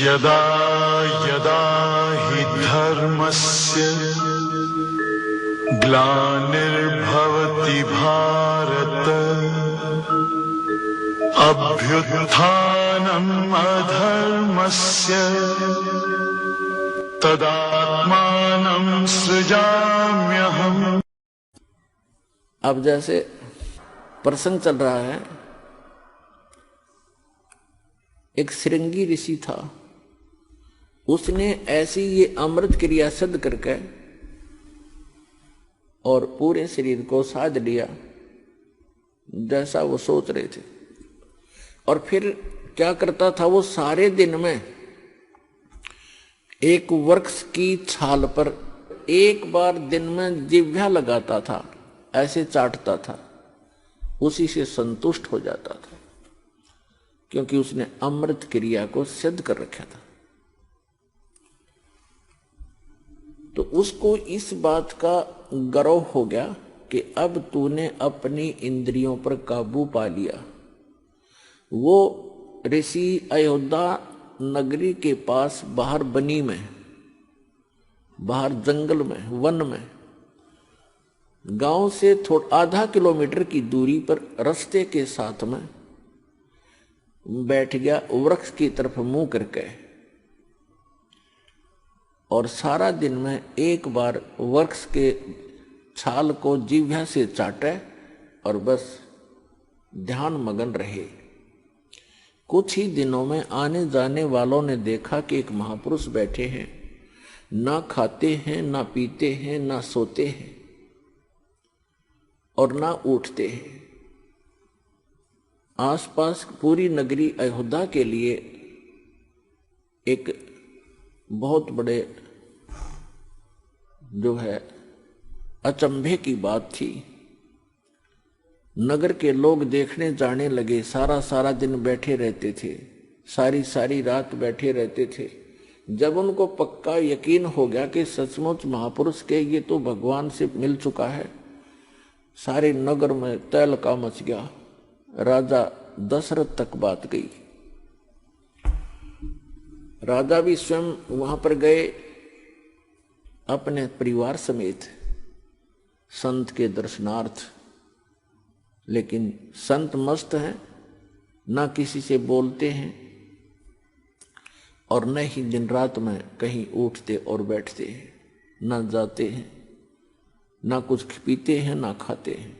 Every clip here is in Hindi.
यदा यदा हि धर्मस्य ग्लानिर्भवति भारत अभ्युत्थानम् अधर्मस्य तदात्मानं सृजाम्यहम्। अब जैसे प्रसंग चल रहा है, एक श्रृंगी ऋषि था, उसने ऐसी ये अमृत क्रिया सिद्ध करके और पूरे शरीर को साध लिया जैसा वो सोच रहे थे। और फिर क्या करता था, वो सारे दिन में एक वृक्ष की छाल पर एक बार दिन में जिह्वा लगाता था, ऐसे चाटता था, उसी से संतुष्ट हो जाता था, क्योंकि उसने अमृत क्रिया को सिद्ध कर रखा था। तो उसको इस बात का गर्व हो गया कि अब तूने अपनी इंद्रियों पर काबू पा लिया। वो ऋषि अयोध्या नगरी के पास बाहर बनी में, बाहर जंगल में, वन में, गांव से थोड़ा आधा किलोमीटर की दूरी पर रास्ते के साथ में बैठ गया, वृक्ष की तरफ मुंह करके, और सारा दिन में एक बार वृक्ष के छाल को जिह्वा से चाटे और बस ध्यान मगन रहे। कुछ ही दिनों में आने जाने वालों ने देखा कि एक महापुरुष बैठे हैं, ना खाते हैं, ना पीते हैं, ना सोते हैं और ना उठते हैं। आसपास पूरी नगरी अयोध्या के लिए एक बहुत बड़े जो है अचंभे की बात थी। नगर के लोग देखने जाने लगे, सारा सारा दिन बैठे रहते थे, सारी सारी रात बैठे रहते थे। जब उनको पक्का यकीन हो गया कि सचमुच महापुरुष के ये तो भगवान से मिल चुका है, सारे नगर में तहलका मच गया। राजा दशरथ तक बात गई। राजा भी स्वयं वहां पर गए अपने परिवार समेत संत के दर्शनार्थ, लेकिन संत मस्त हैं, ना किसी से बोलते हैं और न ही दिन रात में कहीं उठते और बैठते हैं, ना जाते हैं, ना कुछ पीते हैं, ना खाते हैं।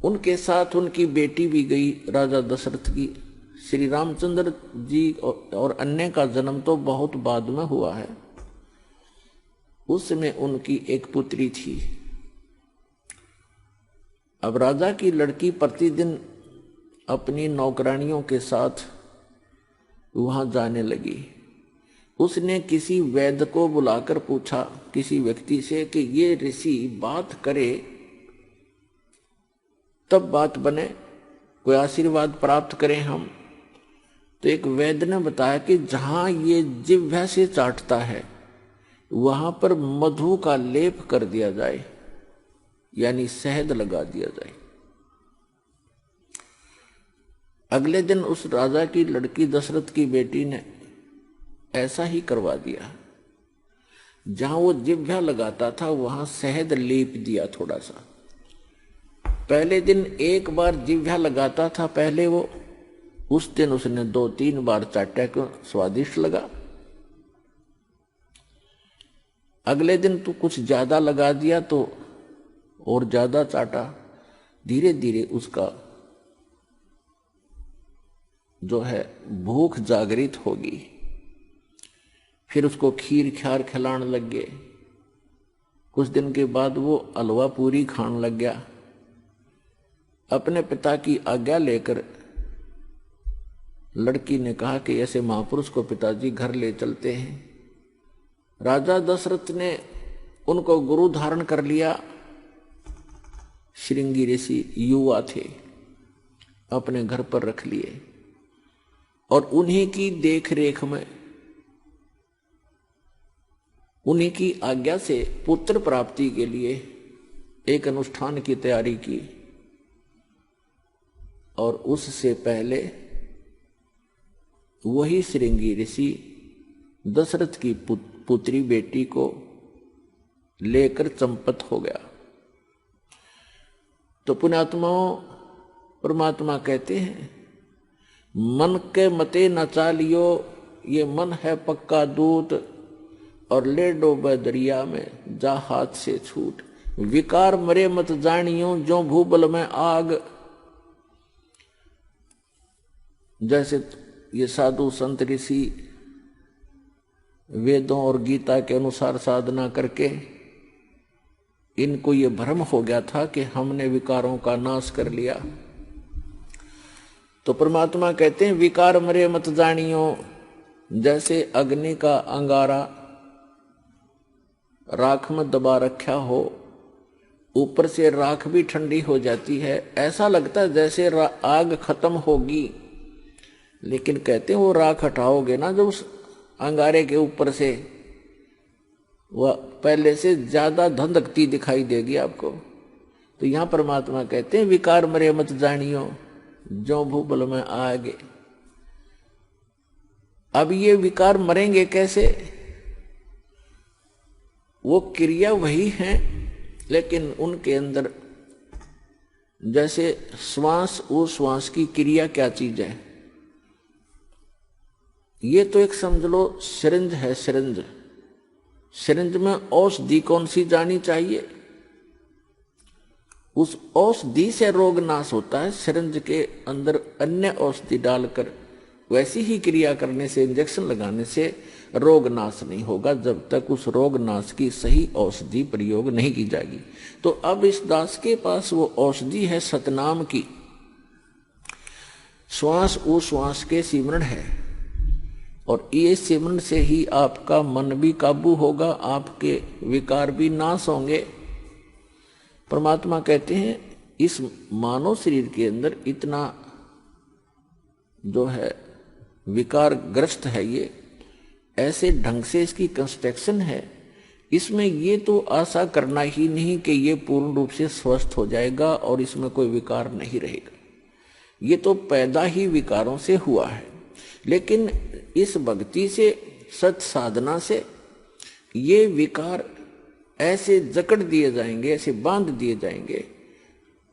उनके साथ उनकी बेटी भी गई, राजा दशरथ की। श्री रामचंद्र जी और अन्य का जन्म तो बहुत बाद में हुआ है। उसमें उनकी एक पुत्री थी। अब राजा की लड़की प्रतिदिन अपनी नौकरानियों के साथ वहां जाने लगी। उसने किसी वैद्य को बुलाकर पूछा किसी व्यक्ति से कि ये ऋषि बात करे तब बात बने, कोई आशीर्वाद प्राप्त करें हम। तो एक वैद्य ने बताया कि जहां ये जिह्वा से चाटता है वहां पर मधु का लेप कर दिया जाए, यानी शहद लगा दिया जाए। अगले दिन उस राजा की लड़की दशरथ की बेटी ने ऐसा ही करवा दिया। जहां वो जिह्वा लगाता था वहां शहद लेप दिया थोड़ा सा। पहले दिन एक बार जिह्वा लगाता था, पहले वो उस दिन उसने 2-3 बार चाटा, क्यों स्वादिष्ट लगा। अगले दिन तो कुछ ज्यादा लगा दिया तो और ज्यादा चाटा। धीरे धीरे उसका जो है भूख जागृत होगी। फिर उसको खीर ख्यार खिलाने लग गए। कुछ दिन के बाद वो हलवा पूरी खाने लग गया। अपने पिता की आज्ञा लेकर लड़की ने कहा कि ऐसे महापुरुष को पिताजी घर ले चलते हैं। राजा दशरथ ने उनको गुरु धारण कर लिया। श्रृंगी ऋषि युवा थे, अपने घर पर रख लिए और उन्हीं की देख रेख में, उन्हीं की आज्ञा से पुत्र प्राप्ति के लिए एक अनुष्ठान की तैयारी की। और उससे पहले वही श्रृंगी ऋषि दशरथ की पुत्री बेटी को लेकर चंपत हो गया। तो पुण्यात्माओं, परमात्मा कहते हैं मन के मते न चालियो, ये मन है पक्का दूत, और ले डोबे दरिया में जा हाथ से छूट। विकार मरे मत जानियो, जो भूबल में आग। जैसे ये साधु संत ऋषि वेदों और गीता के अनुसार साधना करके इनको ये भ्रम हो गया था कि हमने विकारों का नाश कर लिया। तो परमात्मा कहते हैं विकार मरे मत जानियो। जैसे अग्नि का अंगारा राख में दबा रखा हो, ऊपर से राख भी ठंडी हो जाती है, ऐसा लगता है जैसे आग खत्म होगी, लेकिन कहते हैं वो राख हटाओगे ना जब उस अंगारे के ऊपर से, वह पहले से ज्यादा धधकती दिखाई देगी आपको। तो यहां परमात्मा कहते हैं विकार मरे मत जानियो, जो भूबल में आगे। अब ये विकार मरेंगे कैसे? वो क्रिया वही है, लेकिन उनके अंदर जैसे श्वास उश्वास की क्रिया क्या चीज है, ये तो एक समझ लो सिरिंज है। सिरिंज, सिरिंज में औषधि कौन सी जानी चाहिए? उस औषधि से रोग नाश होता है। सिरिंज के अंदर अन्य औषधि डालकर वैसी ही क्रिया करने से, इंजेक्शन लगाने से रोग नाश नहीं होगा जब तक उस रोग नाश की सही औषधि प्रयोग नहीं की जाएगी। तो अब इस दास के पास वो औषधि है सतनाम की, श्वास उश्वास के सिमरण है, और ये सिमरण से ही आपका मन भी काबू होगा, आपके विकार भी नाश होंगे। परमात्मा कहते हैं इस मानव शरीर के अंदर इतना जो है विकार ग्रस्त है, ये ऐसे ढंग से इसकी कंस्ट्रक्शन है, इसमें ये तो आशा करना ही नहीं कि ये पूर्ण रूप से स्वस्थ हो जाएगा और इसमें कोई विकार नहीं रहेगा। ये तो पैदा ही विकारों से हुआ है। लेकिन इस भक्ति से, सत साधना से ये विकार ऐसे जकड़ दिए जाएंगे, ऐसे बांध दिए जाएंगे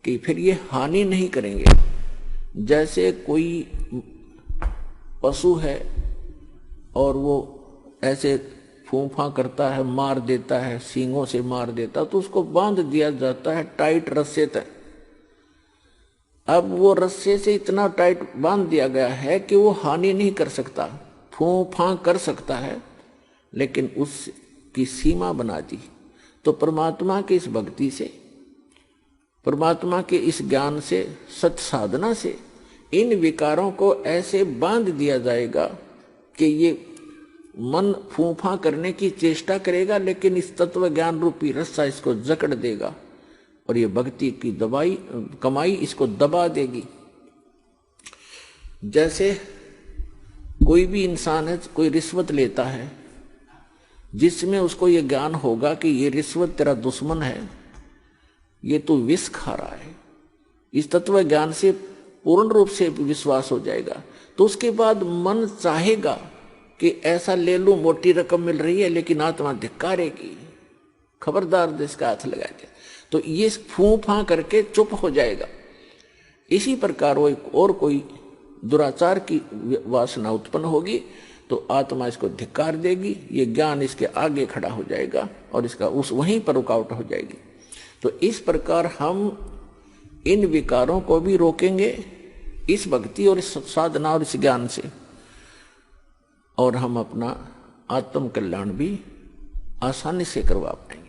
कि फिर ये हानि नहीं करेंगे। जैसे कोई पशु है और वो ऐसे फूंफा करता है, मार देता है, सींगों से मार देता, तो उसको बांध दिया जाता है टाइट रस्से तक। अब वो रस्से से इतना टाइट बांध दिया गया है कि वो हानि नहीं कर सकता, फूंफा कर सकता है, लेकिन उसकी सीमा बना दी। तो परमात्मा की इस भक्ति से, परमात्मा के इस ज्ञान से, सत साधना से इन विकारों को ऐसे बांध दिया जाएगा कि ये मन फूंफा करने की चेष्टा करेगा, लेकिन इस तत्व ज्ञान रूपी रस्सा इसको जकड़ देगा और ये भक्ति की कमाई इसको दबा देगी। जैसे कोई भी इंसान है, कोई रिश्वत लेता है, जिसमें उसको ये ज्ञान होगा कि ये रिश्वत तेरा दुश्मन है, ये तो विष खा रहा है, इस तत्व ज्ञान से पूर्ण रूप से विश्वास हो जाएगा, तो उसके बाद मन चाहेगा कि ऐसा ले लूं, मोटी रकम मिल रही है, लेकिन आत्मा धिक्कारेगी, खबरदार इसका हाथ लगा दिया, तो ये फूंफा करके चुप हो जाएगा। इसी प्रकार वो एक और कोई दुराचार की वासना उत्पन्न होगी तो आत्मा इसको धिक्कार देगी, ये ज्ञान इसके आगे खड़ा हो जाएगा और इसका उस वहीं पर रुकावट हो जाएगी। तो इस प्रकार हम इन विकारों को भी रोकेंगे इस भक्ति और इस साधना और इस ज्ञान से, और हम अपना आत्म कल्याण भी आसानी से करवा पाएंगे।